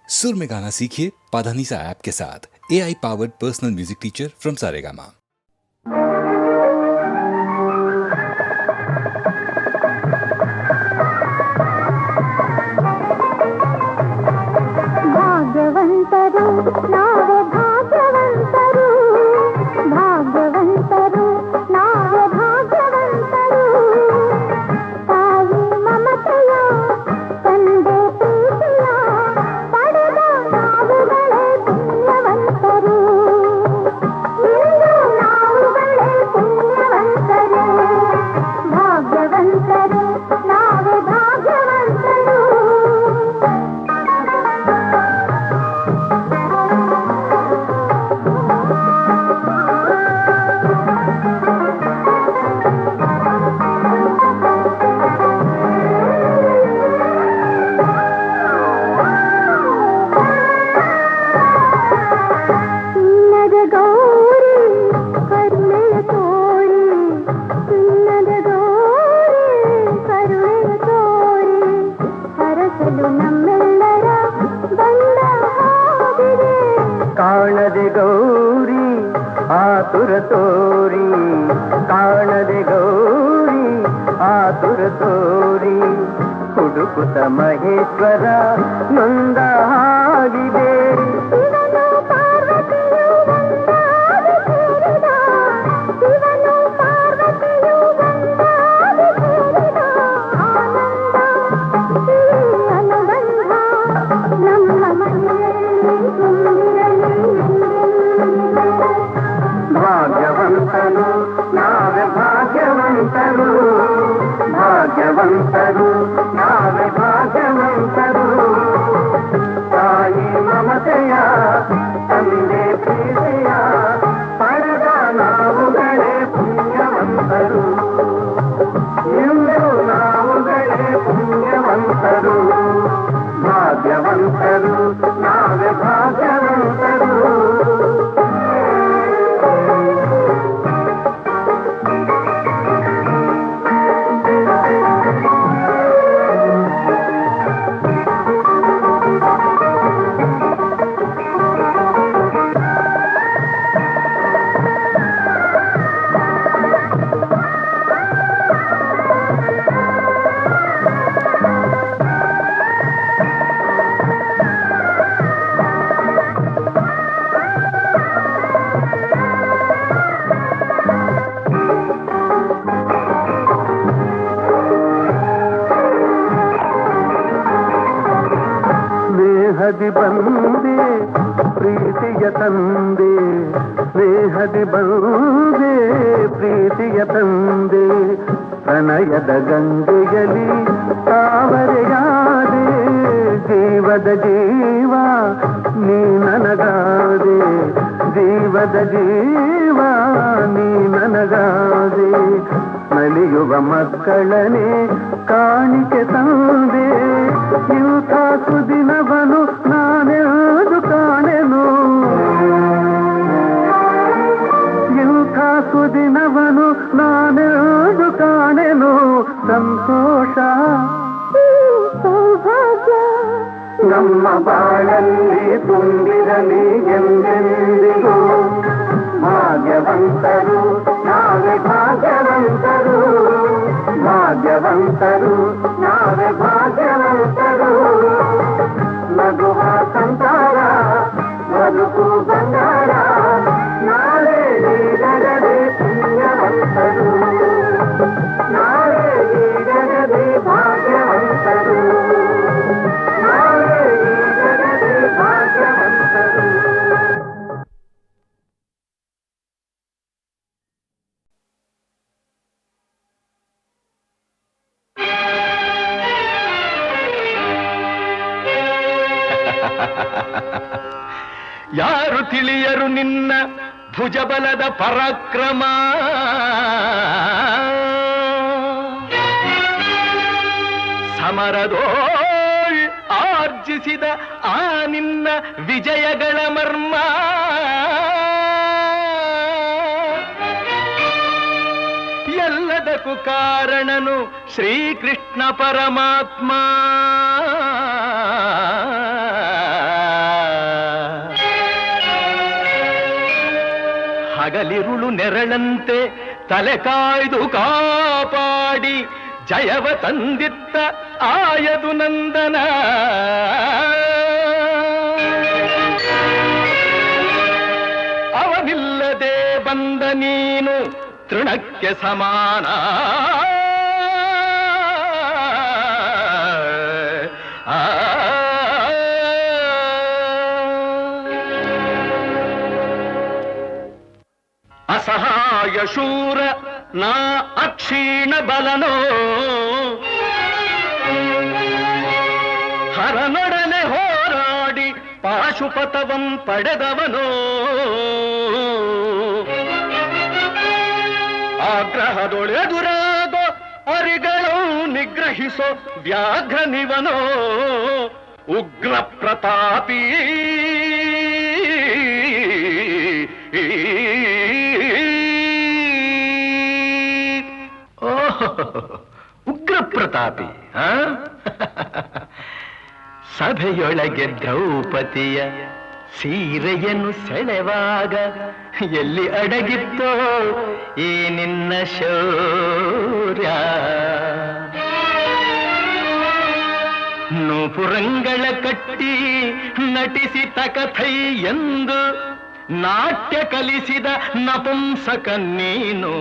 सुर में गाना सीखिए पाधानीसा ऐप के साथ। AI powered personal music teacher from Saregama. ಭಾಗ್ಯವಂತರು ನಾವೇ ಭಾಗ್ಯವಂತರು, ಭಾಗ್ಯವಂತರು ನಾವೇ ಭಾಗ್ಯವಂತರು. ತಾಯಿ ಮಮತೆಯ ತಂದೆ ಪ್ರೀತಿಯ ಪಡೆದ ನಾವುಗಳೇ ಪುಣ್ಯವಂತರು. ಇಂದು ನಾವುಗಳೇ ಪುಣ್ಯವಂತರು, ಭಾಗ್ಯವಂತರು ನಾವೇ ಭಾಗ್ಯವಂತರು. ಕಾಣದೆ ಗೌರಿ ಆತುರ ತೋರಿ, ಕಾಣದೆ ಗೌರಿ ಆತುರ ತೋರಿ, ಹುಡುಕುತ್ತ ಮಹೇಶ್ವರ ನೊಂದ ಹಾಗಿದೆ. ಭಾಗ್ಯವಂತರು ನಾವೇ ಭಾಗ್ಯವಂತರು, ಭಾಗ್ಯವಂತರು ನಾವೇ ಭಾಗ್ಯವಂತರು. ತಾಯಿ ಮಮತೆಯ ತಂದೆ ಪ್ರೀತಿಯ ಪಡೆದ ನಾವುಗಳೇ ಪುಣ್ಯವಂತರು. ಇಂದು ನಾವುಗಳೇ ಪುಣ್ಯವಂತರು, ಭಾಗ್ಯವಂತರು ನಾವೇ ಭಾಗ್ಯವಂತರು. ಸ್ನೇಹದಿ ಬಂದೆ ಪ್ರೀತಿಯ ತಂದೆ, ಸ್ನೇಹದಿ ಬಂದೆ ಪ್ರೀತಿಯ ತಂದೆ, ಪ್ರಣಯದ ಗಂಗೆಯಲ್ಲಿ ತಾವರೆಯಾದೆ, ಜೀವದ ಜೀವ ನೀ ನನಗಾದೆ, ಜೀವದ ಜೀವ ನೀ ನನಗಾದೆ. ನಲಿಯುವ ಮಕ್ಕಳನೆ ಕಾಣಿಕೆ ತಂದೆ, ಇಂಥ ಸುದಿನವನು ನಾನೆಂದು ಕಾಣೆನು, ಇಂಥ ಸುದಿನವನು ನಾನೆಂದು ಕಾಣೆನು. ಸಂತೋಷ ಸೌಭಾಗ್ಯ ನಮ್ಮ ಬಾಳಲ್ಲಿ ತುಂಬಿರಲಿ ಎಂದೆಂದಿಗೂ. ಭಾಗ್ಯವಂತರು ನಾವೇ ಭಾಗ್ಯವಂತರು, ಭಾಗ್ಯವಂತರು ನಾವೇ ಭಾಗ್ಯವಂತರು. ನಗುವ ಸಂಸಾರ ಬದುಕು ಬಂಗಾರ, ನಾಳೆ ನೀಡಗದೆ ಪುಣ್ಯವಂತರು, ನಾಳೆ ನೀಡಗದೆ ಭಾಗ್ಯವಂತರು, ನಾಳೆ ನೀಡಗದೆ ಭಾಗ್ಯವಂತರು. ಯಾರು ತಿಳಿಯರು ನಿನ್ನ ಭುಜಬಲದ ಪರಾಕ್ರಮ, ಸಮರದೋಳ್ ಆರ್ಜಿಸಿದ ಆ ನಿನ್ನ ವಿಜಯಗಳ ಮರ್ಮ. ಎಲ್ಲದಕ್ಕೂ ಕಾರಣನು ಶ್ರೀಕೃಷ್ಣ ಪರಮಾತ್ಮ. ಹಗಲಿರುಳು ನೆರಳಂತೆ ತಲೆ ಕಾಯ್ದು ಕಾಪಾಡಿ ಜಯವ ತಂದಿತ್ತ ಆಯದು ನಂದನ. ಅವನಿಲ್ಲದೆ ಬಂದ ನೀನು ತೃಣಕ್ಕೆ ಸಮಾನ. ಅಸಹಾಯ ಶೂರ ನಾ ಅಕ್ಷೀಣ ಬಲನೋ, ಹರನೊಡನೆ ಹೋರಾಡಿ ಪಾಶುಪತವಂ ಪಡೆದವನೋ, ಆಗ್ರಹದೊಳೆದುರಾಗೋ ಅರಿಗಳು ನಿಗ್ರಹಿಸೋ ವ್ಯಾಘ್ರನಿವನೋ, ಉಗ್ರ ಪ್ರತಾಪಿ ಉಗ್ರ ಪ್ರತಾಪಿ. ಸಭೆಯೊಳಗೆ ದ್ರೌಪದಿಯ ಸೀರೆಯನ್ನು ಸೆಳೆವಾಗ ಎಲ್ಲಿ ಅಡಗಿತ್ತೋ ಈ ನಿನ್ನ ಶೌರ್ಯ. ನೂಪುರಂಗಳ ಕಟ್ಟಿ ನಟಿಸಿ ತಕಥೈ ಎಂದು ನಾಟ್ಯ ಕಲಿಸಿದ ನಪುಂಸಕ ನೀನು.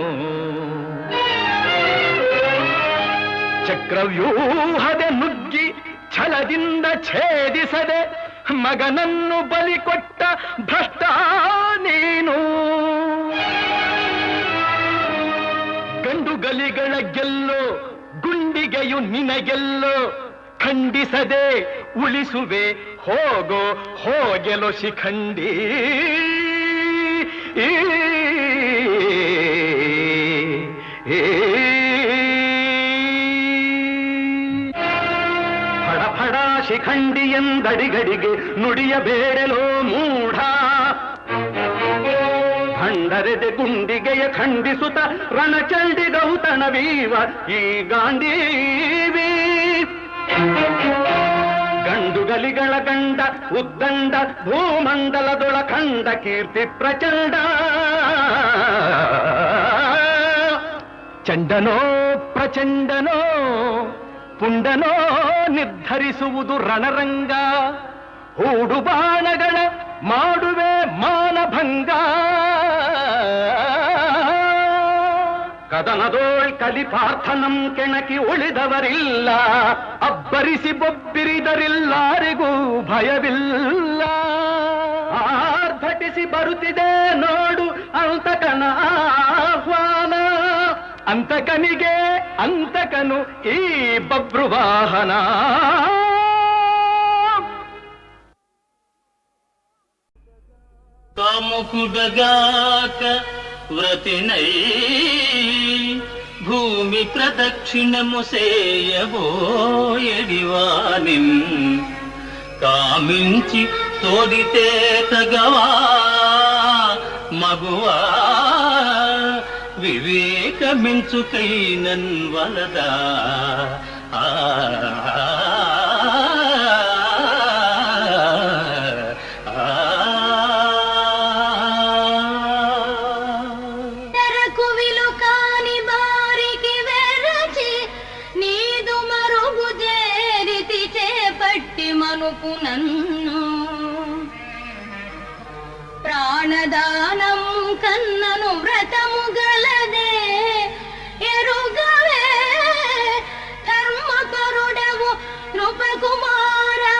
ಚಕ್ರವ್ಯೂಹದ ನುಗ್ಗಿ ಛಲದಿಂದ ಛೇದಿಸದೆ ಮಗನನ್ನು ಬಲಿ ಕೊಟ್ಟ ಭ್ರಷ್ಟ ನೀನು. ಗಂಡುಗಲಿಗಳ ಗೆಲ್ಲೋ ಗುಂಡಿಗೆಯು ನಿನಗೆಲ್ಲೋ, ಖಂಡಿಸದೆ ಉಳಿಸುವೆ ಹೋಗೋ ಹೋಗೆಲೋ ಶಿಖಂಡಿ. ಫಡ ಶಿಖಂಡಿ ಎಂದಡಿಗಡಿಗೆ ನುಡಿಯಬೇಡಲೋ ಮೂಢ. ಖಂಡರೆದೆ ಗುಂಡಿಗೆಯ ಖಂಡಿಸುತ್ತ ರಣಚಂಡಿ ಗೌತಣವೀವ ಈ ಗಾಂಧೀವಿ. ಗಂಡುಗಲಿಗಳ ಗಂಡ ಉದ್ದಂಡ ಭೂಮಂಡಲದೊಳ ಖಂಡ ಕೀರ್ತಿ ಪ್ರಚಂಡ. ಚಂಡನೋ ಪ್ರಚಂಡನೋ ಪುಂಡನೋ ನಿರ್ಧರಿಸುವುದು ರಣರಂಗ. ಹೂಡು ಬಾಣಗಳ ಮಾಡುವೆ ಮಾನಭಂಗ. ಕದನದೋಳ್ ಕಲಿಪಾರ್ಥನಂ ಕೆಣಕಿ ಉಳಿದವರಿಲ್ಲ. ಅಬ್ಬರಿಸಿ ಬೊಬ್ಬಿರಿದರಿಲ್ಲಾರಿಗೂ ಭಯವಿಲ್ಲ. ಆರ್ಭಟಿಸಿ ಬರುತ್ತಿದೆ ನೋಡು ಅಂತಕನ ಆಹ್ವಾನ. ಅಂತಕನಿಗೆ ಅಂತಕನು ಈ ಬಭ್ರುವಾಹನ. ಕಾಮುಕುಡಗಾಕ ವ್ರತಿನೈ ಭೂಮಿ ಪ್ರದಕ್ಷಿಣము సేయబోయడివానిం కామించి తోడితే తగవా మగువా వివేకమించుకైనన్ వలదా. మనుపు నన్ను ప్రాణదానం కన్నను వ్రతము గలదే ఎరుగవే ధర్మకరుడవు నృపకుమారా.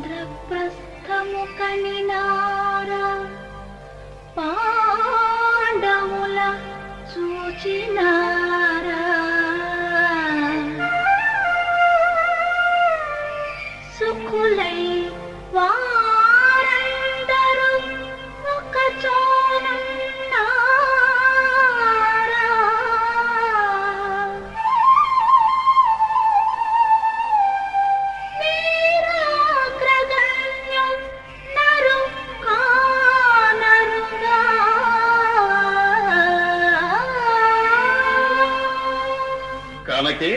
మీరింద్రప్రస్థము కనినారా పాండవుల సూచ మనకే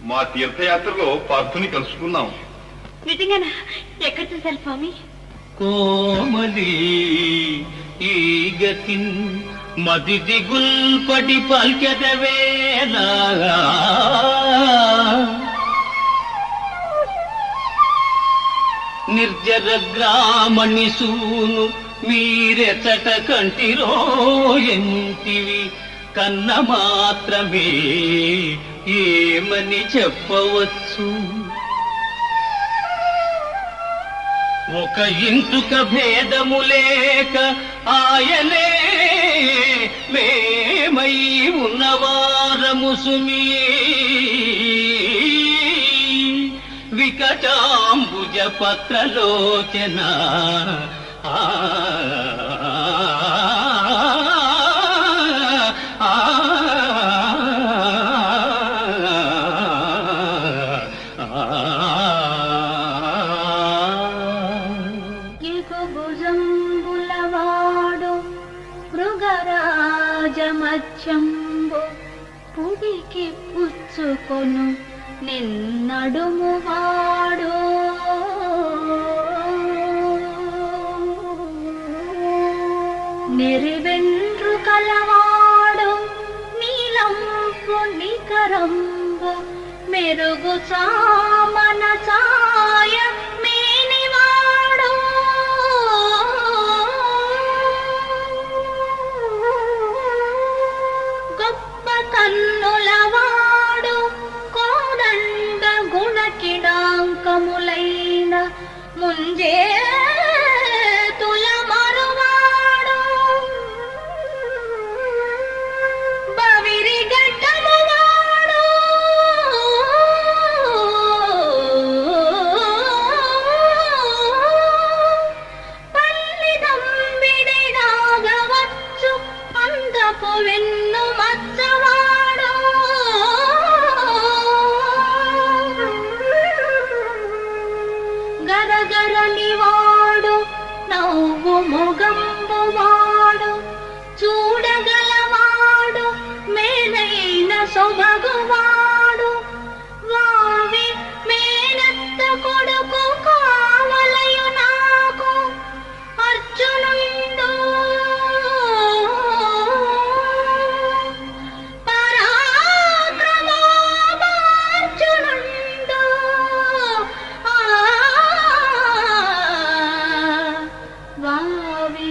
మా తీర్థయాత్రలో పార్థుని కలుసుకున్నాం. నిజంగానా? ఎక్కడ చూశారు స్వామి? కోమలి ఈ గతిన్ మది దిగుల్పడి పల్కెదవేలా నిర్జర గ్రామణి సూను మీరెచట కంటిరో ఎంటివి కన్న మాత్రమే ఏమని చెప్పవచ్చు. ఒక ఇంటుక భేదము లేక ఆయనే మేమై ఉన్నవారము సుమీ వికటాంబుజ పత్రలోచన భుజంబులవాడు మృగరాజమచ్చంబు పుడికి పుచ్చుకొను నిన్నడుమువాడు నెరివెండ్రు కలవాడు నీలంపు నికరంబు మెరుగు చామన చాయ మేనివాడు గొప్ప కన్నులవాడు కోదండ గుణకిడాంకములైన ముంజే తుల మరువాడు బవిరి గడ్డమువాడు పల్లిదంబిడి నాగవచ్చు అందపు వెన్ను మచ్చవాడు గరగరనివాడు నవ్వు మొగంబువాడు చూడగలవాడు మేనైన సొబగువాడు వావి మేనత్త కొడుకు కావలయు నాకు అర్జునుండు పరాక్రమోపార్జునుండు వావి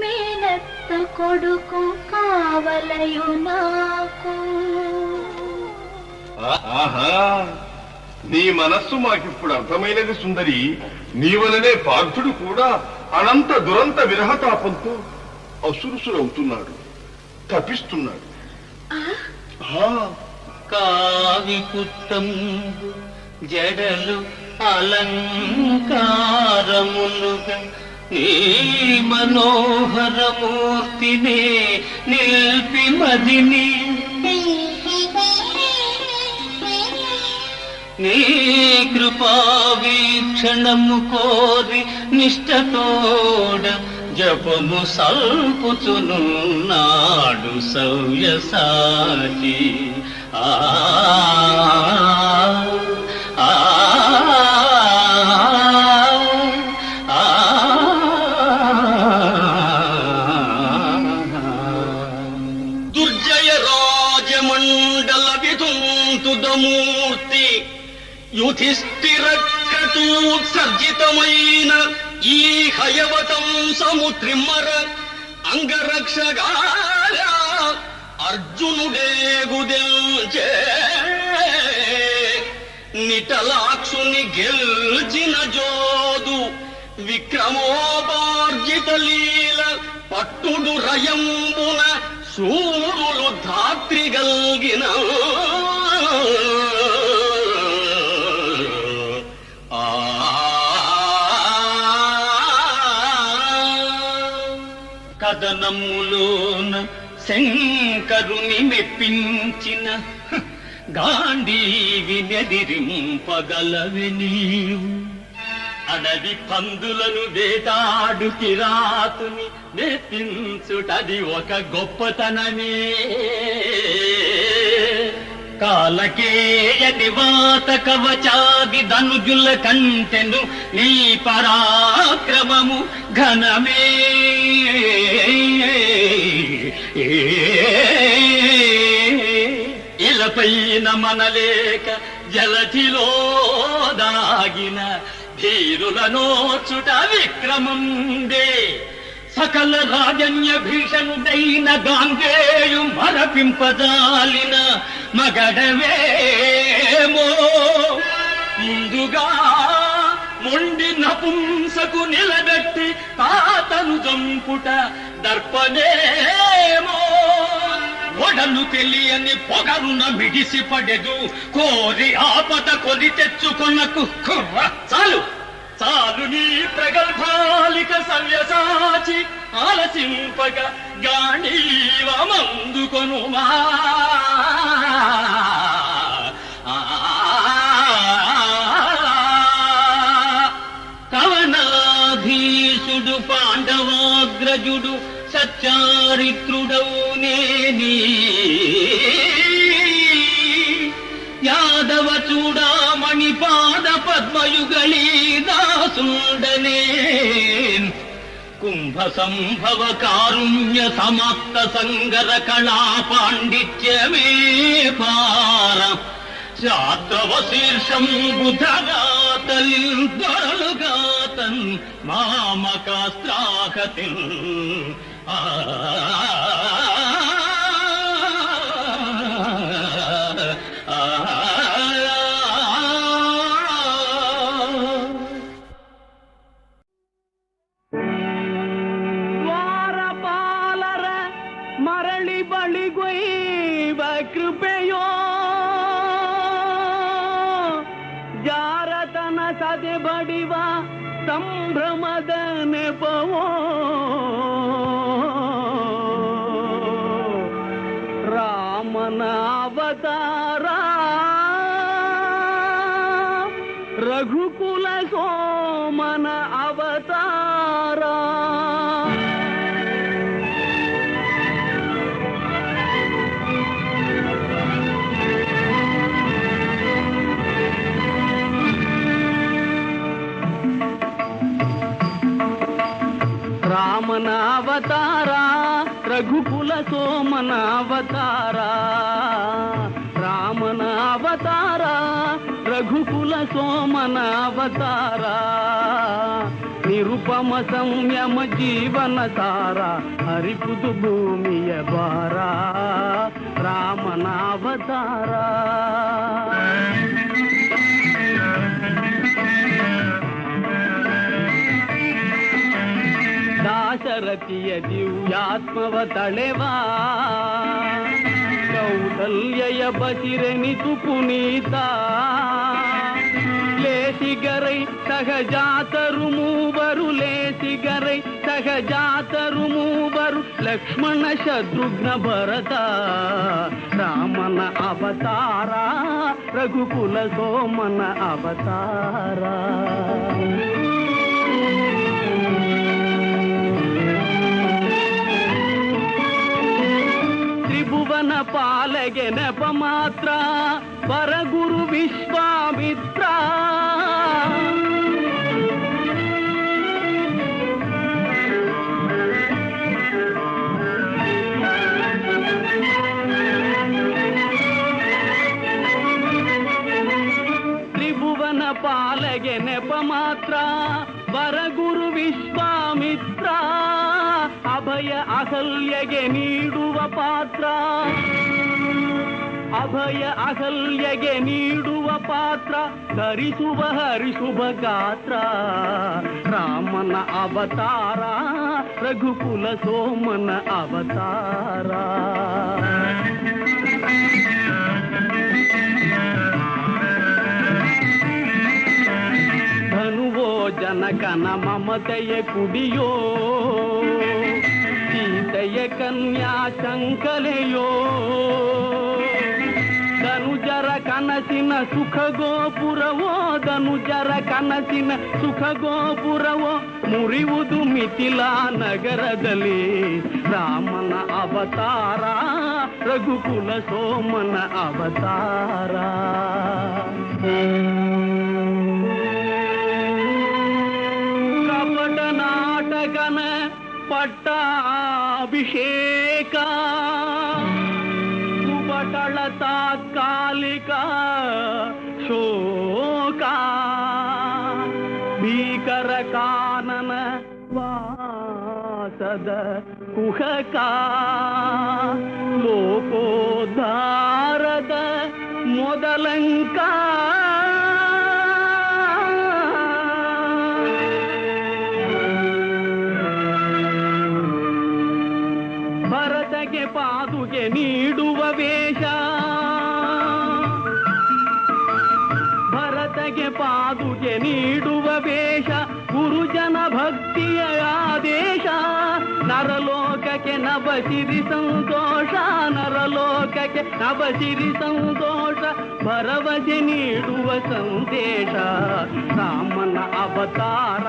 మేనత్త కొడుకు కావలయు నాకు. ఆహా, నీ మనస్సు మాకిప్పుడు అర్థమైనది సుందరి. నీవలనే పార్థుడు కూడా అనంత దురంత విరహతాపంతో అసురుసురవుతున్నాడు, తపిస్తున్నాడు. కావి కుట్టంబు జడలు అలంకారములుగా నీ మనోహరమూర్తినే నిల్పి మదిని నీ కృపా వీక్షణము కోరి నిష్టతోడ జపము సల్పుచునున్నాడు సవ్యసాచి. ఆ ఆ దుర్జయ రాజమండల విధుంతుదమూర్తి యుధిష్ఠిర క్రతూత్సర్జితమైన ఈ హయవతంసము త్రిమ్మర అంగరక్షగా అర్జునుడేగుదెల్చే నిటలాక్షుని గెల్చిన జోదు విక్రమోపార్జిత లీల పట్టుడు రయంబున సూరులు ధాత్రిగల్గిన కదనములోన శంకరుని మెప్పించిన గాంధీవి నెదిరింపగలవి నీవు. అడవి పందులను వేటాడు కిరాతుని మెప్పించుటది ఒక గొప్పతనమే. కాలకేయని వాత కవచాది ధనుజుల కంటెను నీ పరాక్రమము ఘనమే. ఇలపైన మనలేక జలధిలో దాగిన ధీరుల నోచుట విక్రమందే. సకల రాజన్య భీషణుడైన గాంగేయు మరపింపజాలిన మగడవేమో. ముందుగా మొండి నపుంసకు నిలబెట్టి తాతను చంపుట దర్పణేమో. ఒడలు తెలియని పొగరున మిడిసి పడెదు కోరి ఆపద కొని తెచ్చుకొనకు కుర్ర. చాలు చాలు నీ ప్రగల్భాలిక సవ్యసాచి ఆలసింపక గాంధీవమందుకొనుమా. కవనాధీశుడు పాండవాగ్రజుడు సచ్చారిత్రుడౌనేని యాదవ చూడామణి పాద పద్మయుగళీ దాసుండనే. కుంభ సంభవ కారుణ్య సమాప్త సంగర కళా పాండిత్యమే పార. శాద్రవ శీర్షం బుధగాతలిల్ దొరలుగాతన్ మామకాస్త్రాహతిల్. ವಾರಪಾಲರ ಮರಳಿ ಬಳಿಗೊಯ್ವ ಕೃಪೆಯೋ. ಜಾರತನ ಸದೆ ಬಡಿವ ಸಂಭ್ರಮದ ನೆಪವೋ. ರಾಮನ ಅವತಾರ ರಘುಕುಲ ಸೋಮನ ಅವತಾರ. ರಾಮನ ಅವತಾರ ರಘುಕುಲ ಸೋಮನ ಅವತಾರ. ರಾಮನ ಅವತಾರ ರಘುಕುಲ ಸೋಮನ ಅವತಾರ. ನಿರುಪಮ ಸಂಯಮ ಜೀವನ ಸಾರ ಹರಿಪುದು ಭೂಮಿಯ ಭಾರ. ರಾಮನ ಅವತಾರ. ದಾಶರಥಿಯ ದಿವ್ಯಾತ್ಮವ ತಳೆವಾ. ಕೌಸಲ್ಯಯ ಬಸಿರೆನಿತು ಪುನೀತ. ಲೇಸಿಗರೈ ಸಹಜಾತರು ಮೂವರು. ಲೇಸಿಗರೈ ಸಹಜಾತರು ಮೂವರು. ಲಕ್ಷ್ಮಣ ಶತ್ರುಘ್ನ ಭರತ. ರಾಮನ ಅವತಾರ ರಘುಕುಲ ಸೋಮನ ಅವತಾರ. ತ್ರಿಭುವನ ಪಾಲಗೆ ನೆಪ ಮಾತ್ರ ಪರಗುರು ವಿಶ್ವಾಮಿತ್ರ. ತ್ರಿಭುವನ ಪಾಲಗೆ ನೆಪ ಮಾತ್ರ ವರಗುರು ವಿಶ್ವಾಮಿತ್ರ. ಅಭಯ ಅಹಲ್ಯಗೆ ನೀಡುವ ಪಾತ್ರ. ಅಭಯ ಅಹಲ್ಯಗೆ ನೀಡುವ ಪಾತ್ರ. ಧರಿಸುವ ಹರಿಸುವ ಗಾತ್ರ. ರಾಮನ ಅವತಾರ ರಘುಕುಲ ಸೋಮನ ಅವತಾರ. ಧನುವೋ ಜನಕನ ಮಮತೆಯ ಕುಡಿಯೋ. ಸೀತೆಯ ಕನ್ಯಾ ಶಂಕಲೆಯೋ. ಧನುಜರ ಕನಸಿನ ಸುಖ ಗೋಪುರವೋ. ಧನುಜರ ಕನಸಿನ ಸುಖ ಗೋಪುರವೋ. ಮುರಿಯುವುದು ಮಿಥಿಲಾ ನಗರದಲ್ಲಿ. ರಾಮನ ಅವತಾರ ರಘುಕುಲ ಸೋಮನ ಅವತಾರ. ಕಪಟ ನಾಟಕನ ಪಟ್ಟಾಭಿಷೇಕ ಕುಪಟಳ ತಾತ್ಕಾಲಿಕ ಶೋಕ ಭೀಕರ ಕಾನನ ವಾಸದ ಕುಹಕ ಲೋಕೋದ್ಧಾರದ ಮೊದಲಂಕ ಭರತಗೆ ಪಾದುಗೆ ನೀಡುವ ವೇಷ ಭರತಗೆ ಪಾದುಗೆ ನೀಡುವ ವೇಷ ಗುರುಜನ ಭಕ್ತಿಯ ಆದೇಶ ನರಲೋಕಕ್ಕೆ ನಭಸಿರಿ ಸಂತೋಷ ನರಲೋಕಕ್ಕೆ ನಭಸಿರಿ ಸಂತೋಷ ಭರವಸೆ ನೀಡುವ ಸಂದೇಶ ರಾಮನ ಅವತಾರ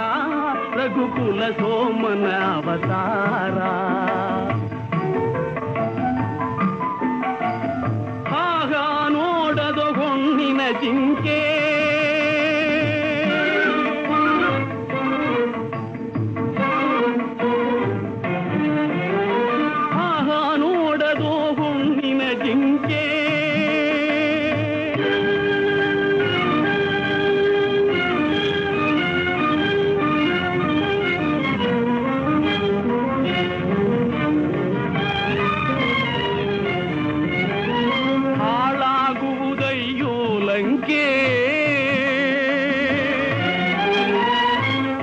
ರಘುಕುಲ ಸೋಮನ ಅವತಾರ. ಆಗ ನೋಡದು ಹೊನ್ನಿನ ಜಿಂಕೆ ಆಗ ನೋಡದು ಹೊನ್ನಿನ ಜಿಂಕೆ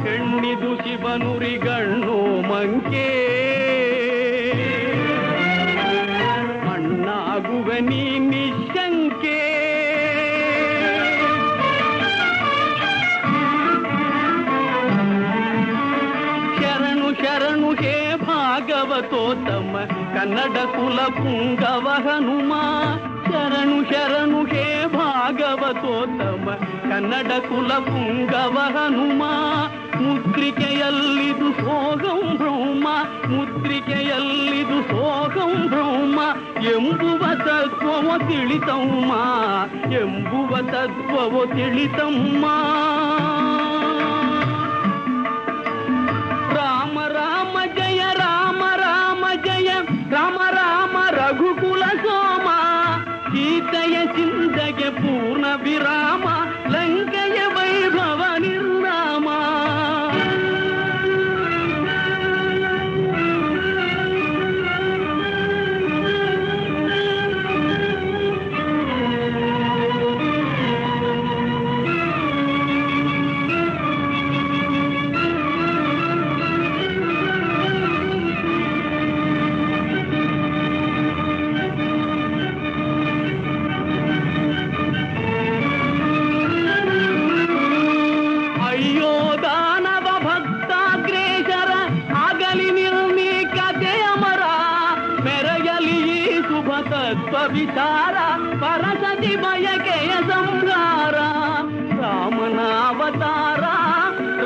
ಹೆಣ್ಣಿದು ಶಿವನುರಿಗಣ್ಣು ಮಂಕೆ ಮಣ್ಣಾಗುವ ನೀ ನಿಶಂಕೆ ಶರಣು ಶರಣು ಹೇ ಭಾಗವತೋತ್ತಮ ಕನ್ನಡ ಕುಲ ಪುಂಗವ ಹನುಮ ಶರಣು ಶರಣು ಹೇ ಭಾಗವತೋತ್ತಮ ಕನ್ನಡ ಕುಲ ಪುಂಗವ ಹನುಮ ಮುದ್ರಿಕೆಯಲ್ಲಿದು ಸೋಗಂ ಬ್ರಹ್ಮ ಮುದ್ರಿಕೆಯಲ್ಲಿದು ಸೋಗಂ ಬ್ರಹ್ಮ ಎಂಬುವ ತತ್ವವು ತಿಳಿತಮ್ಮ ಎಂಬುವ ತತ್ವವು ತಿಳಿತಮ್ಮ. ರಾಮ ರಾಮ ಜಯ ರಾಮ ರಾಮ ಜಯ ರಾಮ ರಾಮ ರಘುಕುಲ ಸೋಮ ಸೀತೆಯ ಚಿಂತೆಗೆ ಪೂರ್ಣ ವಿರಾಮ ಲಂಕೆಯ ವೈಭವ ನಿರ್ನಾಮ. ವಿಚಾರ ಪರಸತಿ ಬಯಕೆಯ ಸಂಹಾರ ರಾಮನ ಅವತಾರ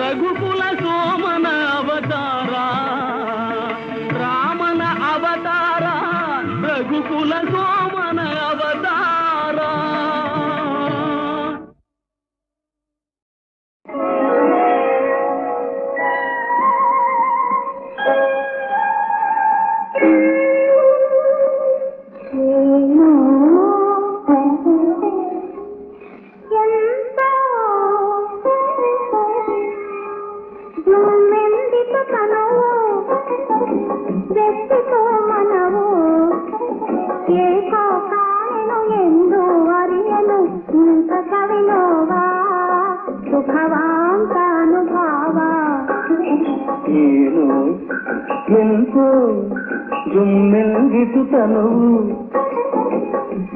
ರಘುಕುಲ ಸೋಮನ ಅವತಾರ ರಾಮನ ಅವತಾರ ರಘುಕುಲ ಸೋಮನ ಅವತಾರ. ಜುಮ್ಮೆಲ್ಗಿತು ತನುವು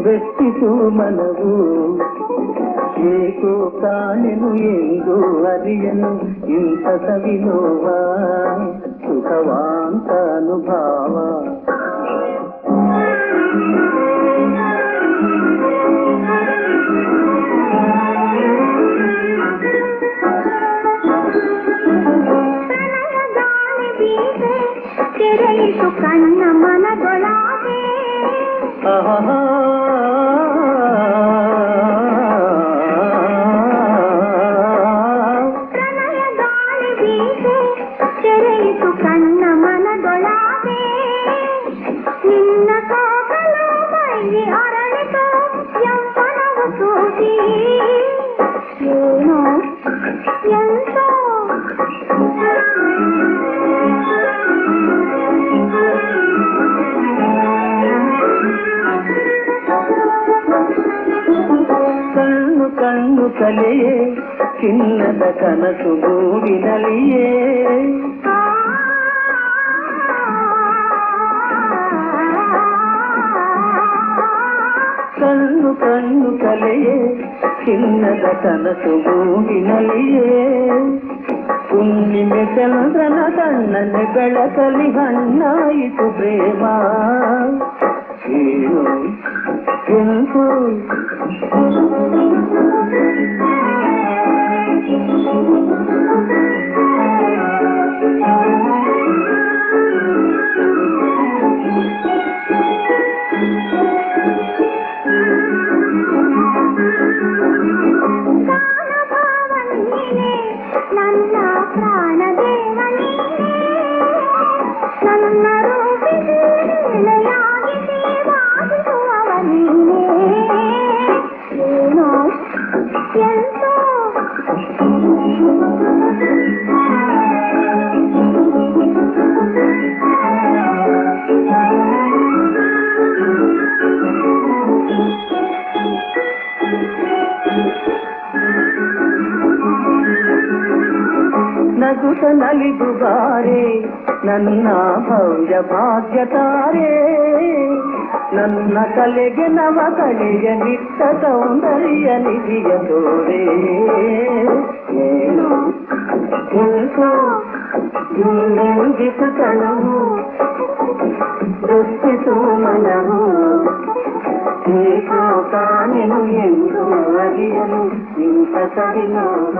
ಬೆಟ್ಟಿತು ಮನವು ಏಕೋ ಕಾಣೆನು ಎಂದು ಅರಿಯನು ಇಂಥ ಸವಿನೋವ ಸುಖವಾಂತ ಅನುಭಾವ. ತೆರೆಯಿತು ಕಣ್ಣ ಮನದೊಳಗೆ ಆಹಾ ಪ್ರಣಯ ಗಾಳಿ ಬೀಸೆ ತೆರೆಯಿತು ಕಣ್ಣ ಮನದೊಳಗೆ ನಿನ್ನ ಕೋಕಲು ಮೈ ಅರಳಿತು ಯೌವನವು ಸೂಸಿ ಏನೋ ಎಂತೋ ಕಣ್ಣು ಕಣ್ಣು ಕಲೆಯೇ ಚಿನ್ನದ ಕನಸು ಗೂಡಿನಲ್ಲಿಯೇ ಕಣ್ಣು ಕಣ್ಣು ಕಲೆಯೇ ಚಿನ್ನದ ಕನಸು ಗೂಡಿನಲ್ಲಿಯೇ ಹುಣ್ಣಿಮೆ ಚಂದ್ರನ ಕಣ್ಣನೆ ಬೆಳಕಲಿ ಹಣ್ಣಾಯಿತು ಪ್ರೇಮ ಏನು ಎಂತು ನನ್ನ ಪ್ರಾಣದೇವ ನನ್ನ ರೂಪಿಸಿ ನೆಲೆಯಾಗಿಸಿ ವಾಸಿಸುವವ ನೀನೇ ಏನೋ ಎಂತೋ ನಗುತ ನಲಿದು ಬಾರೆ ನನ್ನ ಭವ್ಯ ಭಾಗ್ಯ ತಾರೆ ನನ್ನ ಕಲೆಗೆ ನವ ಕಲೆಯ ನಿಟ್ಟ ಸೌಂದರ್ಯ ನಿಧಿಯ ತೋರೆ ಏನು ಎಂತೋ ಇಂಗಿತು ತನವು ದೃಷ್ಟಿಸು ಮನವು ಏಕೋ ಕಾಣೆನು ಎಂದು ಅರಿಯಲು ಇಂಥ ಸವಿನೋವ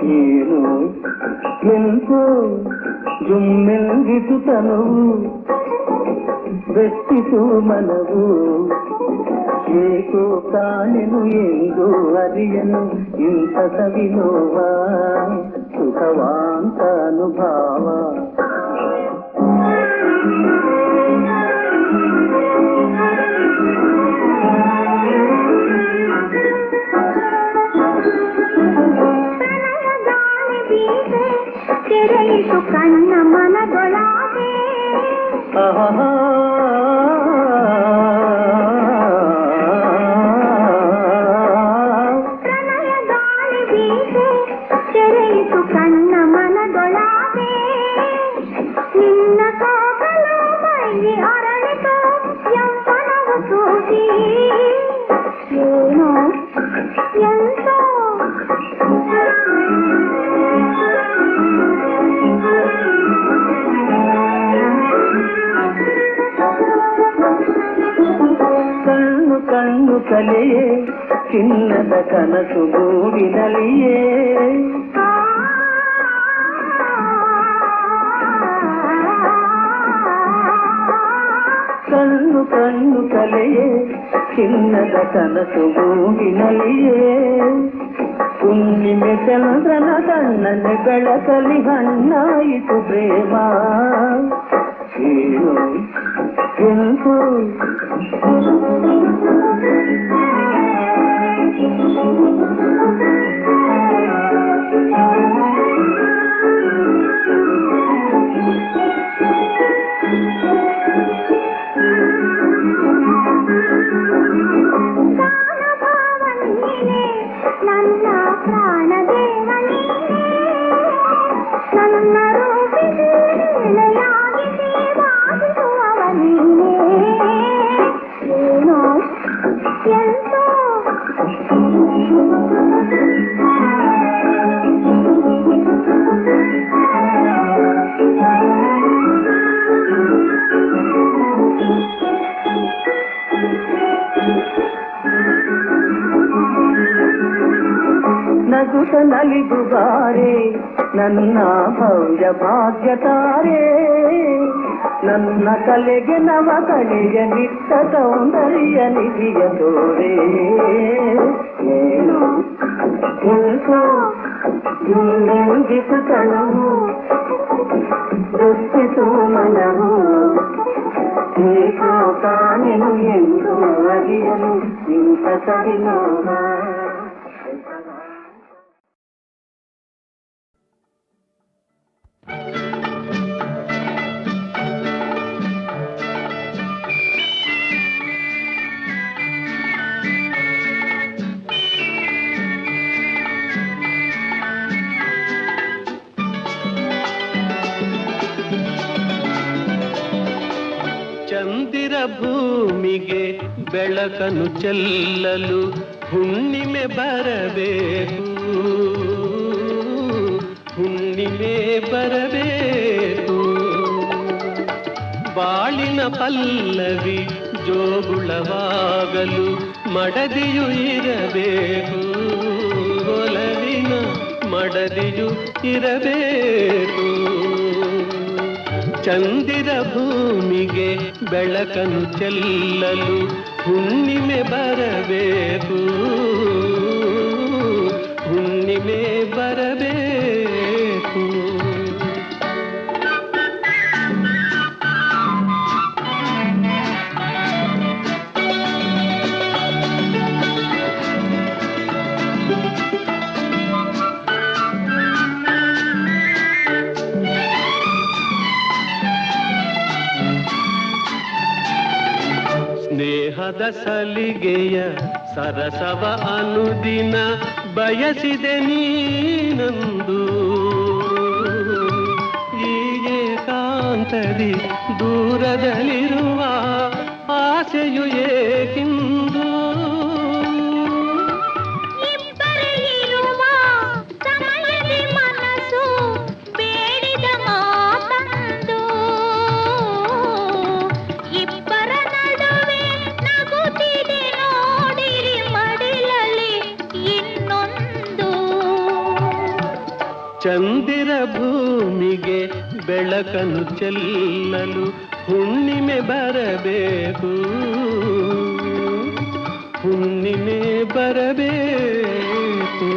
ಏನು ಎಂತೋ ಜುಮ್ಮೆಲ್ಗಿತು ತನವು ಬೆಟ್ಟಿತು ಮನವು ಏಕೋ ಕಾಣೆನು ಎಂದು ಅರಿಯನು ಇಂಥ ಸವಿನೋವ ಸುಖವಾಂತ ಅನುಭಾವ ತೆರೆಯಿತು ಕಣ್ಣ ಮನದೊಳಗೆ ಆಹಾ ಪ್ರಣಯ ಗಾಳಿ ಬೀಸೆ ತೆರೆಯಿತು ಕಣ್ಣ ಮನದೊಳಗೆ ನಿನ್ನ ಕೋಕಲು ಮೈ ಅರಳಿತು ಯೌವನವು ಸೂಸಿ ಏನೋ ಎಂತೋ ಕಣ್ಣು ಕಣ್ಣು ಕಲೆಯೇ ಚಿನ್ನದ ಕನಸು ಗೂಡಿನಲ್ಲಿಯೇ ಕಣ್ಣು ಕಣ್ಣು ಕಲೆಯೇ ಚಿನ್ನದ ಕನಸು ಗೂಡಿನಲ್ಲಿಯೇ ಹುಣ್ಣಿಮೆ ಚಂದ್ರನ ಕಣ್ಣನೆ ಬೆಳಕಲಿ ಹಣ್ಣಾಯಿತು ಪ್ರೇಮ ಏನು ಎಂತೋ ನನ್ನ ಪ್ರಾಣದೇವ ನಗುತ ನಲಿದುಗಾರೆ ನನ್ನ ಭವ್ಯ ಭಾಗ್ಯತಾರೆ ನನ್ನ ಕಲೆಗೆ ನವ ಕಲೆಯ ನಿಟ್ಟ ಸೌಂದರ್ಯ ನಿಧಿಯ ತೋರೆ ಏನು ಎಂತೋ ಹಿಂದೆಂದಿಸುತ್ತಲವು ದೃಷ್ಟಿಸು ಮನವು ಏಕೋ ಕಾಣೆನು ಎಂದು ಅರಿಯಲು ಇಂಥ ಸರಿನೋಗ. ಚಂದಿರ ಭೂಮಿಗೆ ಬೆಳಕನ್ನು ಚೆಲ್ಲಲು ಹುಣ್ಣಿಮೆ ಬರಬೇಕು, ಹುಣ್ಣಿಮೆ ಬರಬೇಕು. ಬಾಳಿನ ಪಲ್ಲವಿ ಜೋಗುಳವಾಗಲು ಮಡದಿಯು ಇರಬೇಕು, ಒಲವಿನ ಮಡದಿಯು ಇರಬೇಕು. ಚಂದಿರ ಭೂಮಿಗೆ ಬೆಳಕನ್ನು ಚೆಲ್ಲಲು ಹುಣ್ಣಿಮೆ ಬರಬೇಕು, ಹುಣ್ಣಿಮೆ ಬರಬೇಕು. ಸ್ನೇಹದ ಸಲಿಗೆಯ ಸರಸವ ಅನುದಿನ ಬಯಸಿದೆ ನೀನಂದು, ಈ ಏಕಾಂತದಿ ದೂರದಲ್ಲಿರುವ ಆಸೆಯು ಏಕಿಂದು. ಚಂದಿರ ಭೂಮಿಗೆ ಬೆಳಕನ್ನು ಚೆಲ್ಲಲು ಹುಣ್ಣಿಮೆ ಬರಬೇಕು, ಹುಣ್ಣಿಮೆ ಬರಬೇಕು.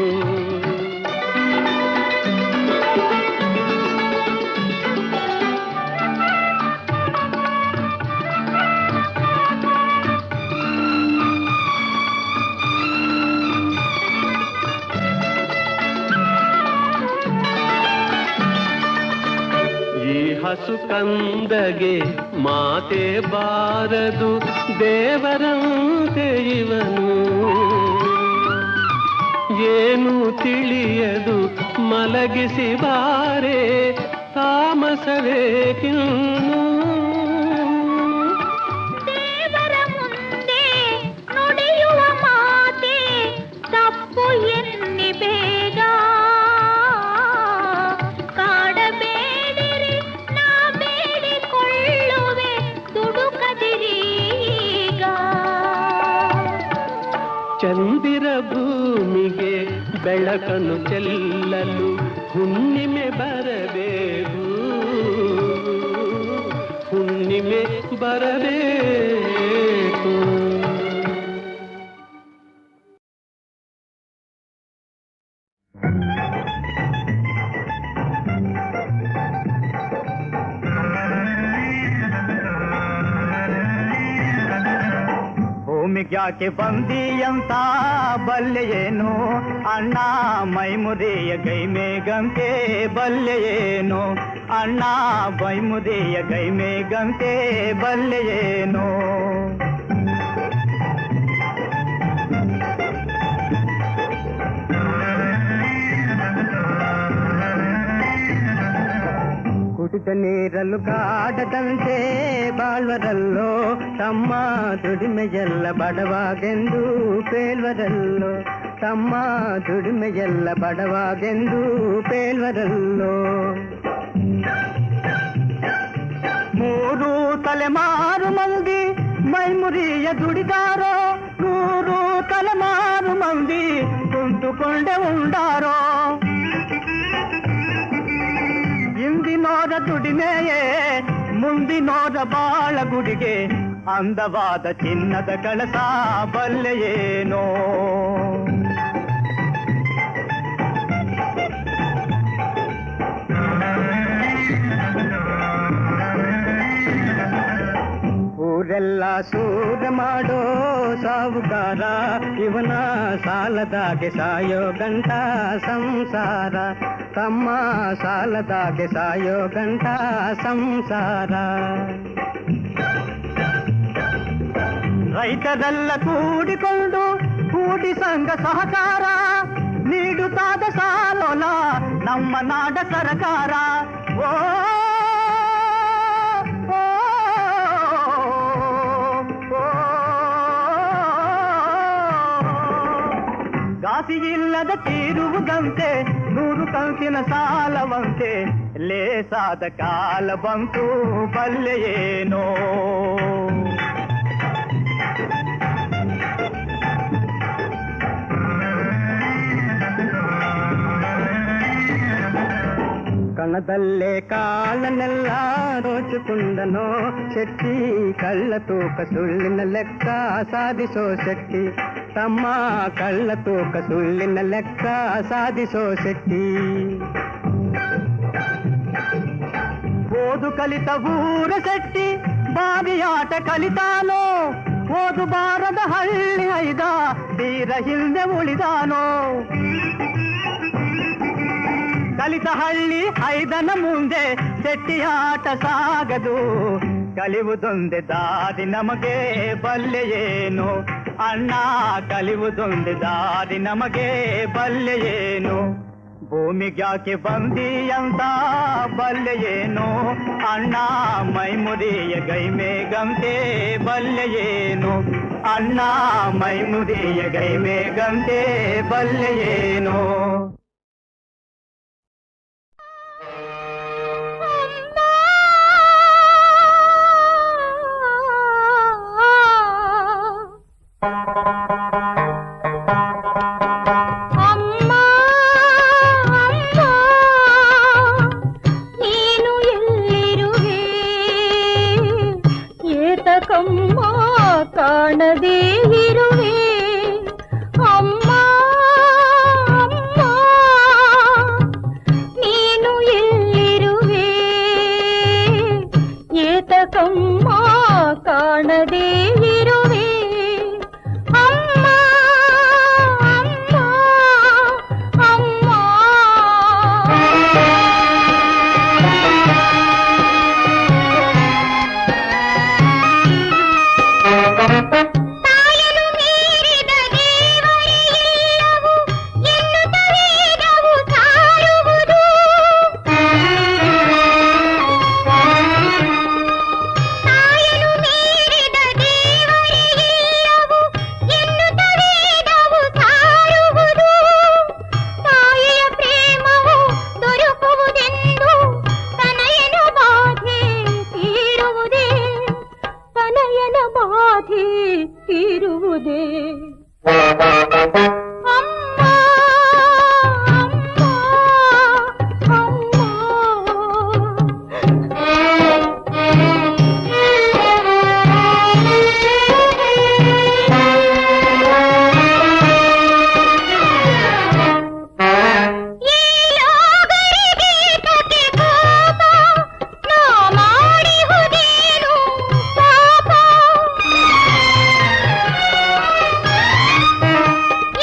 ಹಸು ಕಂದಗೆ ಮಾತೆ ಬಾರದು ದೇವರಂತೆ ಇವನು, ಏನು ತಿಳಿಯದು ಮಲಗಿಸಿ ಬಾರೆ ತಾಮಸವೇಕಿನ್ನು. ದೇವರ ಮುಂದೆ ನುಡಿಯುವ ಮಾತೆ ತಪ್ಪು ಎನ್ನಿ ಬೇಗ, ಚಂದಿರ ಭೂಮಿಗೆ ಬೆಳಕನ್ನು ಚೆಲ್ಲಲು ಹುಣ್ಣಿಮೆ ಬರಬೇಕು, ಹುಣ್ಣಿಮೆ ಬರಬೇಕು. ಭೂಮಿಗ್ಯಾಕೆ ಬಂದಿಯಂತ ಬಲ್ಲೆಯೇನು ಅಣ್ಣ, ಮೈಮುದಿಯ ಗೈ ಮೇಘಂತೆ ಬಲ್ಲೆಯೇನು ಅಣ್ಣ, ಮೈಮುದಿಯ ಗೈ ಮೇಘಂತೆ ಬಲ್ಲೆಯೇನು. ಕುಡಿದ ನೀರಲು ಕಾಡದಂತೆ ಬಾಳ್ವರಲ್ಲೋ ತಮ್ಮ, ದುಡಿಮೆಯೆಲ್ಲ ಬಡವಾಗೆಂದು ಪೇಳ್ವರಲ್ಲೋ ತಮ್ಮ, ದುಡಿಮೆಯೆಲ್ಲ ಬಡವಾಗೆಂದು ಪೇಳ್ವರಲ್ಲೋ. ಮೂರು ತಲೆಮಾರು ಮಂದಿ ಮೈಮುರಿಯ ದುಡಿದಾರೋ, 100 ತಲೆಮಾರು ಮಂದಿ ಕುಂತು ತಿಳಿದುಕೊಂಡೆ ಉಂಡಾರೋ ಇಂದಿನೋರ ದುಡಿಮೆಯೇ ಮುಂದಿನೋರ ಬಾಳಗುಡಿಗೆ ಅಂದವಾದ ಚಿನ್ನದ ಕಳಸ ಬಲ್ಲೆಯೇನೋ ಊರೆಲ್ಲ ಸೂರ ಮಾಡೋ ಸಾವುಕಾರ ಇವನ ಸಾಲದಾಗೆ ಸಾಯೋ ಗಂಟ ಸಂಸಾರ ತಮ್ಮ ಸಾಲದಾಗೆ ಸಾಯೋ ಗಂಟ ಸಂಸಾರ ರೈತರೆಲ್ಲ ಕೂಡಿಕೊಂಡು ಕೂಡಿ ಸಂಘ ಸಹಕಾರ ನೀಡುತ್ತಾದ ಸಾಲೋಲ ನಮ್ಮ ನಾಡ ಸರಕಾರ ಓ ಗಾಸಿಯಿಲ್ಲದ ತೀರುವುದಂತೆ 100 ಕಂತಿನ ಸಾಲವಂತೆ ಲೇಸಾದ ಕಾಲ ಬಂತು ಬಲ್ಲೆಯೇನೋ ಕಣದಲ್ಲೇ ಕಾಲನೆಲ್ಲ ದೋಚಿಕೊಂಡನೋ ಶೆಟ್ಟಿ ಕಳ್ಳ ತೂಕ ಸುಳ್ಳಿನ ಲೆಕ್ಕ ಸಾಧಿಸೋ ಶೆಟ್ಟಿ ತಮ್ಮ ಕಳ್ಳ ತೂಕ ಸುಳ್ಳಿನ ಲೆಕ್ಕ ಸಾಧಿಸೋ ಶೆಟ್ಟಿ ಓದು ಕಲಿತ ಊರ ಶೆಟ್ಟಿ ಬಾವಿಯಾಟ ಕಲಿತಾನೋ ಓದು ಬಾರದ ಹಳ್ಳಿ ಐದ ತೀರ ಹಿಂದೆ ಉಳಿದಾನೋ ಕಲಿತ ಹಳ್ಳಿ ಐದನ ಮುಂದೆ ಶೆಟ್ಟಿಯಾಟ ಸಾಗದು ಕಲಿಯುವುದೊಂದೆ ದಾರಿ ನಮಗೆ ಬಲ್ಲೆಯೇನು ಅಣ್ಣ ಕಲಿಯುವುದೊಂದೆ ದಾರಿ ನಮಗೆ ಬಲ್ಲೆಯೇನು ಭೂಮಿಗ್ಯಾಕೆ ಬಂದಿ ಅಂತ ಬಲ್ಲೆಯೇನು ಅಣ್ಣ ಮೈಮುರಿಯ ಗೈಮೆ ಗಂತೆ ಬಲ್ಲೆಯೇನು ಅಣ್ಣ ಮೈಮುರಿಯ ಗೈಮೆ ಗಂತೆ ಬಲ್ಲೆಯೇನು ಕಾಣದೇ ಇರುವೆ ಅಮ್ಮ ಅಮ್ಮ ನೀನು ಎಲ್ಲಿರುವೆ ಏತಕಮ್ಮ ಕಾಣದೇ ಇರುವೆ ಅಮ್ಮ ಅಮ್ಮ ಅಮ್ಮ ತಾಯನು ಮೀರಿದ ದೇವರಿಲ್ಲವು ಎನ್ನುತ್ತ ವೇದವು ಸಾರುವುದು ತಾಯನು ಮೀರಿದ ದೇವರಿಲ್ಲವು ಎನ್ನುತ್ತ ವೇದವು ಸಾರುವುದು ತಾಯಿಯ ಪ್ರೇಮವು ದೊರಕುವುದೆಂದು ತನಯನ ಬಾಧೆ ತೀರುವುದೇ ತನಯನ ಬಾಧೆ ತೀರುವುದೇ ಅಮ್ಮ ಅಮ್ಮ ಈ ಲೋಗರಿಗೆ ತಕ್ಕೆ ಕೋಪ ನಾ ಮಾಡಿಹುದೇನು ಪಾಪ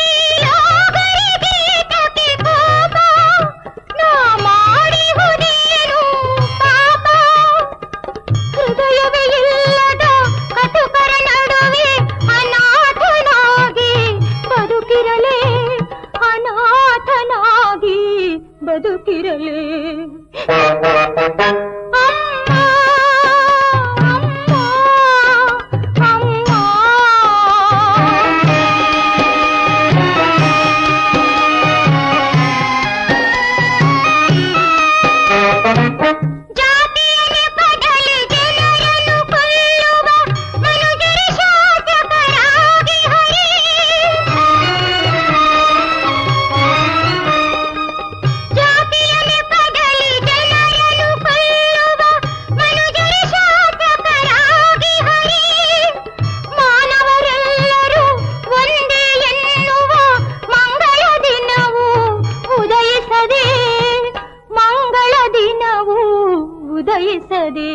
ಈ ಲೋಗರಿಗೆ ತಕ್ಕೆ ಕೋಪ ನಾ ಮಾಡಿಹುದೇನು ಪಾಪ ಹೃದಯವೇ ಇಲ್ಲದ ಕಟುಕರ ನಡುವೆ ಅನಾಥನಾಗಿ ಬದುಕಿರಲೇ ಅನಾಥನಾಗಿ ಬದುಕಿರಲೇ ಅಮ್ಮ ಅಮ್ಮ ಅಮ್ಮ ಜಾತಿಯ ನೆಪದಲ್ಲಿ ಜನರನ್ನು ಕೊಲ್ಲುವ ಮನುಜರ ಶಾಸಕರಾಗಿ ಹರಿ ಕಾಣದೆ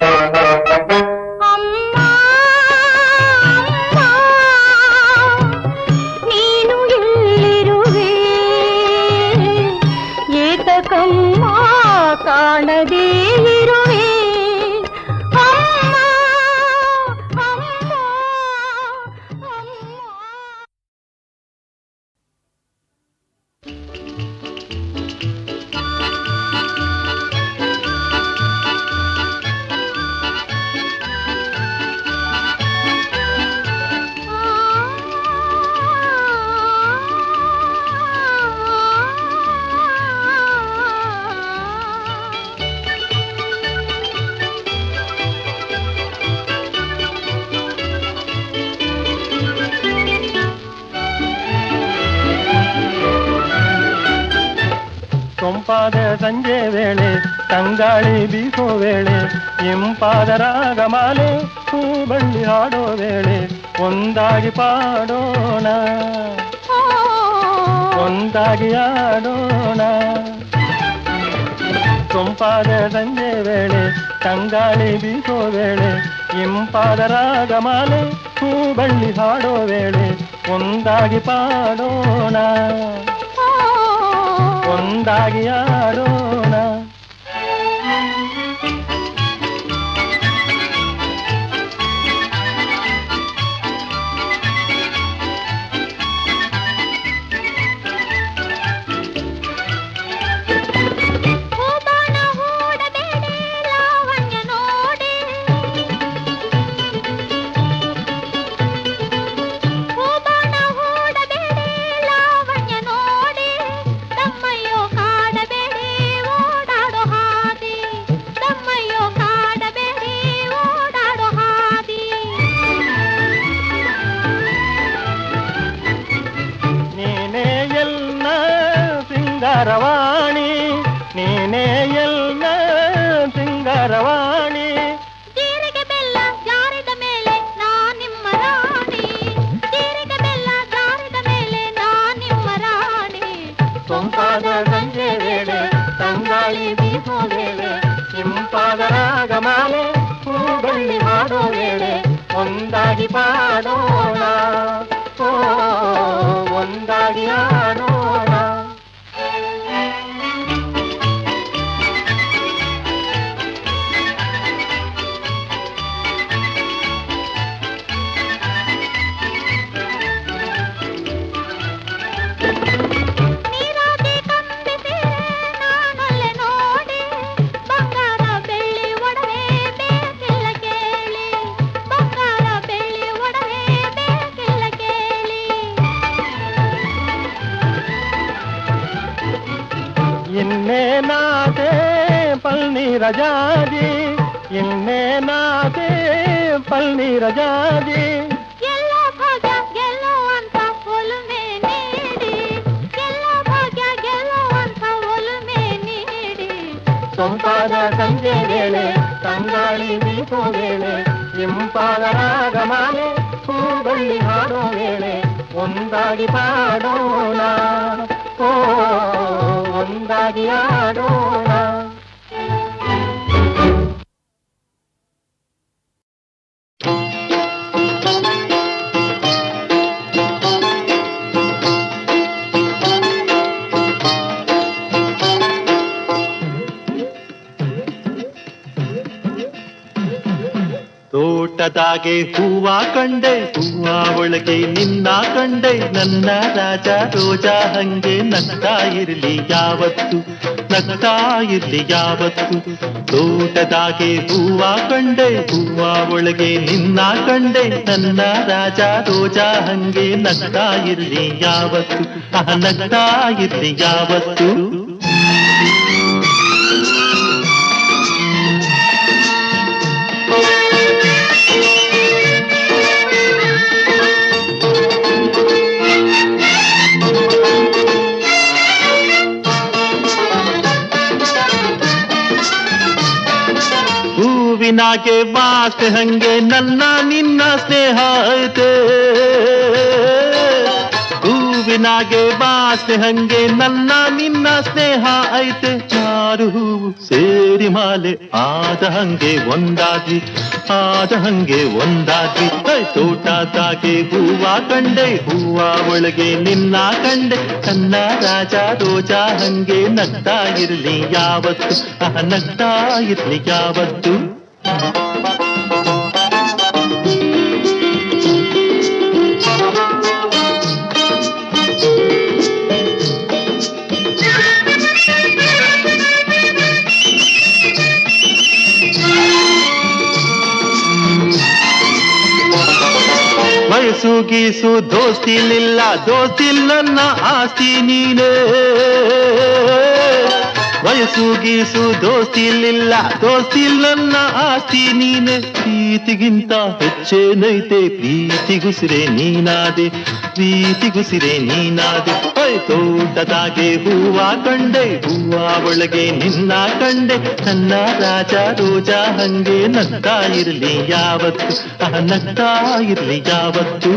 ಅಮ್ಮ ಅಮ್ಮ ನೀನು ಎಲ್ಲಿರುವೆ ಏತಕಮ್ಮ ಕಾಣದೇ ಇರುವೆ ಅಮ್ಮ ಅಮ್ಮ ಅಮ್ಮ. ಸೊಂಪಾದ ಸಂಜೆ ವೇಳೆ ತಂಗಾಳಿ ಬೀಸೋ ವೇಳೆ ಇಂಪಾದ ರಾಗಮಾಲೆ ಹೂಬಳ್ಳಿ ಹಾಡೋ ವೇಳೆ ಒಂದಾಗಿ ಪಾಡೋಣ ಒಂದಾಗಿ ಆಡೋಣ ಸೊಂಪಾದ ಸಂಜೆ ವೇಳೆ ತಂಗಾಳಿ ಬೀಸೋ ವೇಳೆ ಇಂಪಾದ ರಾಗಮಾಲೆ ಹೂಬಳ್ಳಿ ಹಾಡೋ ವೇಳೆ ಒಂದಾಗಿ ಪಾಡೋಣ ಒಂದಾಗಿ ಆಡೋಣ ಸಿಂಗಾರವಾಣಿ ನೀನೇ ಎಲ್ಲ ಸಿಂಗಾರವಾಣಿ ಜೀರಿಗೆ ಬೆಲ್ಲ ಜಾರಿದ ಮೇಲೆ ನಾ ನಿಮ್ಮ ರಾಣಿ ಜೀರಿಗೆ ಬೆಲ್ಲ ಜಾರಿದ ಮೇಲೆ ನಾ ನಿಮ್ಮ ರಾಣಿ ಸೊಂಪಾದ ಸಂಜೆ ವೇಳೆ ತಂಗಾಳಿ ಬೀಸೋ ವೇಳೆ ಇಂಪಾದ ರಾಗಮಾಲೆ ಹೂಬಳ್ಳಿ ಹಾಡೋ ವೇಳೆ ಒಂದಾಗಿ ಪಾಡೋಣ ಒಂದಾಗಿ ಆಡೋಣ ಇನ್ನೇ ನಾತೆ ಪಲ್ನೀರ ಜಾಜಿ ಇನ್ನೇ ನಾತೆ ಪಲ್ನೀರ ಜಾಜಿ ಎಲ್ಲ ಭಾಗ್ಯ ಗೆಲ್ಲುವಂತ ಒಲುಮೆ ನೀಡಿ ಎಲ್ಲ ಭಾಗ್ಯ ಗೆಲ್ಲುವಂತ ಒಲುಮೆ ನೀಡಿ ಸೊಂಪಾದ ಸಂಜೆ ವೇಳೆ ತಂಗಾಳಿ ಬೀಸೋ ವೇಳೆ ಇಂಪಾದ ರಾಗಮಾಲೆ ಹೂಬಳ್ಳಿ ಹಾಡೋ ವೇಳೆ ಒಂದಾಗಿ ಪಾಡೋಣ ಒಂದಾಗಿ ಆಡೋಣ ತೋಟದಾಗೆ ಹೂವ ಕಂಡೆ ಹೂವ ಒಳಗೆ ನಿನ್ನ ಕಂಡೆ ನನ್ನ ರಾಜ ರೋಜಾ ಹಂಗೆ ನಗ್ತಾ ಇರ್ಲಿ ಯಾವತ್ತು ನಗ್ತಾ ಇರ್ಲಿ ಯಾವತ್ತು ತೋಟದಾಗೆ ಹೂವ ಕಂಡೆ ಹೂವ ಒಳಗೆ ನಿನ್ನ ಕಂಡೆ ನನ್ನ ರಾಜ ರೋಜಾ ಹಂಗೆ ನಗ್ತಾ ಇರ್ಲಿ ಯಾವತ್ತು ನಗ್ತಾ ಇರ್ಲಿ ಯಾವತ್ತು ಹೂವಿನಾಗೆ ವಾಸೆ ಹಂಗೆ ನನ್ನ ನಿನ್ನ ಸ್ನೇಹ ಐತೆ ಹೂವಿನಾಗೆ ವಾಸನೆ ಹಂಗೆ ನನ್ನ ನಿನ್ನ ಸ್ನೇಹ ಐತೆ ಚಾರು ಹೂವು ಸೇರಿ ಮಾಲೆ ಆದ ಹಂಗೆ ಒಂದಾದ್ವಿ ಆದ ಹಂಗೆ ಒಂದಾದ್ವಿ ತೋಟದಾಗೆ ಹೂವ ಕಂಡೆ ಹೂವ ಒಳಗೆ ನಿನ್ನ ಕಂಡೆ ನನ್ನ ರಾಜ ರೋಜಾ ಹಂಗೆ ನಗ್ತಾ ಇರ್ಲಿ ಯಾವತ್ತು ನಗ್ತಾ ಇರ್ಲಿ ಯಾವತ್ತು. ವಯಸ್ಸು ಗೀಸು ದೋಸ್ತಿಲಿಲ್ಲ ದೋಸ್ತಿಲ್ ನನ್ನ ಆಸ್ತಿ ನೀನೇ ವಯಸ್ಸು ಗೀಸು ದೋಸ್ತಿಲಿಲ್ಲ ದೋಸ್ತಿಲ್ ನನ್ನ ಆಸ್ತಿ ನೀನೆ ಪ್ರೀತಿಗಿಂತ ಹೆಚ್ಚೇನೈತೆ ಪ್ರೀತಿಗುಸಿರೆ ನೀನಾದೆ ಪ್ರೀತಿಗುಸಿರೆ ನೀನಾದೆ ತೋಟದಾಗೆ ಹೂವ ಕಂಡೆ ಹೂವ ಒಳಗೆ ನಿನ್ನ ಕಂಡೆ ನನ್ನ ರಾಜ ರೋಜಾ ಹಂಗೆ ನಗ್ತಾ ಇರ್ಲಿ ಯಾವತ್ತು ನಗ್ತಾ ಇರ್ಲಿ ಯಾವತ್ತು.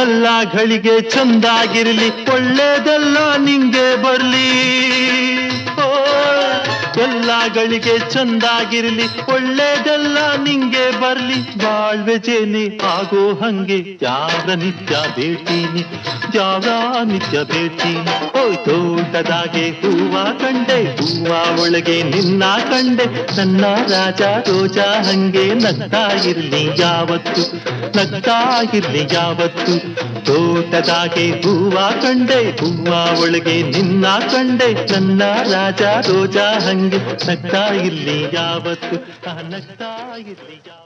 ಎಲ್ಲ ಗಳಿಗೆ ಚಂದಾಗಿರ್ಲಿ ಒಳ್ಳೇದೆಲ್ಲ ನಿಂಗೆ ಬರ್ಲಿ ಎಲ್ಲ ಗಳಿಗೆ ಚಂದಾಗಿರ್ಲಿ ಒಳ್ಳೇದೆಲ್ಲ ನಿಂಗೆ ಬರ್ಲಿ ಬಾಳ್ವೆ ಜೇನೆ ಆಗೋ ಹಂಗೆ ಯಾರ ನಿತ್ಯ ಭೇಟಿನಿ ಯಾರ ನಿತ್ಯ ಭೇಟಿನಿ ತೋಟದಾಗೆ ಹೂವ ಕಂಡೆ ಹೂವ ಒಳಗೆ ನಿನ್ನ ಕಂಡೆ ನನ್ನ ರಾಜ ರೋಜಾ ಹಂಗೆ ನಗ್ತಾ ಇರ್ಲಿ ಯಾವತ್ತು ನಗ್ತಾ ಇರ್ಲಿ ಯಾವತ್ತು. ತೋಟದಾಗೆ ಹೂವ ಕಂಡೆ ಹೂವ ಒಳಗೆ ನಿನ್ನ ಕಂಡೆ ನನ್ನ ರಾಜ ರೋಜಾ ಹಂಗೆ ನಗ್ತಾ ಇರ್ಲಿ ಯಾವತ್ತು ನಗ್ತಾ ಇರ್ಲಿ ಯಾವತ್ತು.